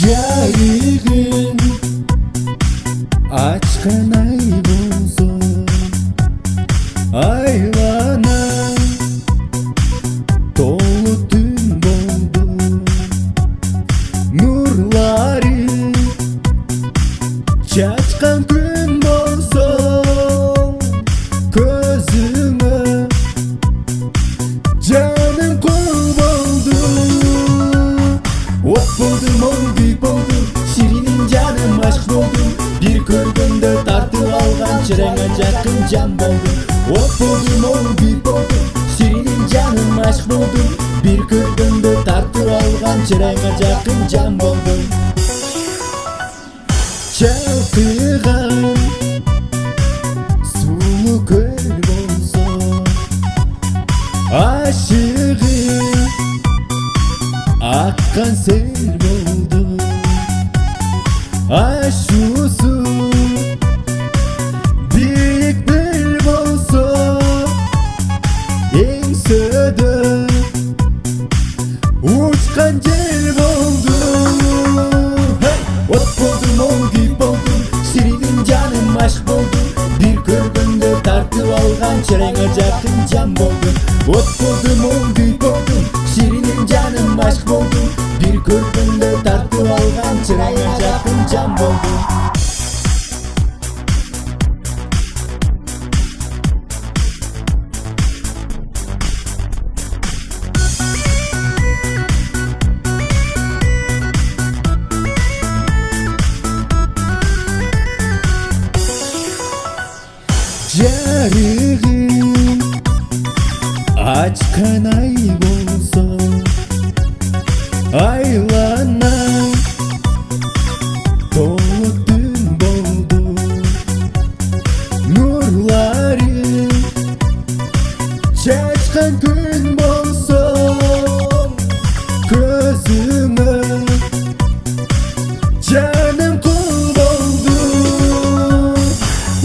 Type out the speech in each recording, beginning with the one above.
Жарыгын ачкан ай болсо айлана толу түн болду нурлары чачкан күн болсо көзүмө жаным кол болду от болдум ой күй болдум ширинин жаным ашк болдум бир көргөндө тартып алган чыраңа жакын жан болдум от болдум ой күй болдум ширинин жаным ашк болдум бир көргөндө тартып алган чыраңа жакын жан болдум чалкыган сулуу көл болсо ашыгы аккан сел болду ашуусу бийик бел болсо эңсөдө учкан жел болду от болдум ой күй болдум ширинин жаным ашк болдум бир көргөндө тартып алган чыраңа жакын жан болдум от болдум ой күй болдум ширинин жаным ашк болдум бир көргөндө тартып алган чыраңа жакын жан болдум жарыгын ачкан ай болсо айлана толу түн болду нурлары чачкан күн болсо көзүмө жаным кул болду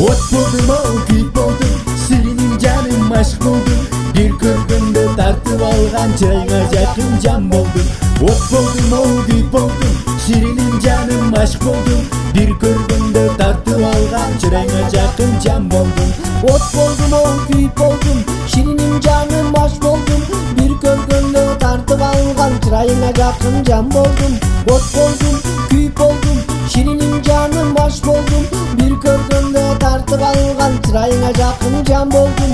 от болдум ой күй болдум ширинин жаным ашк болдум бир көргөндө тартып алган чыраңа жакын жан болдум от болдум ой күй болдум ширинин жаным ашк болдум бир көргөндө тартып алган чыраңа жакын жан болдум От болдум ой күй болдум ширинин жаным ашк болдум бир көргөндө тартып алган чырайыңа жакын жан болдум от болдум күй болдум ширинин жаным ашк болдум бир көргөндө тартып алган чырайыңа жакын жан болдум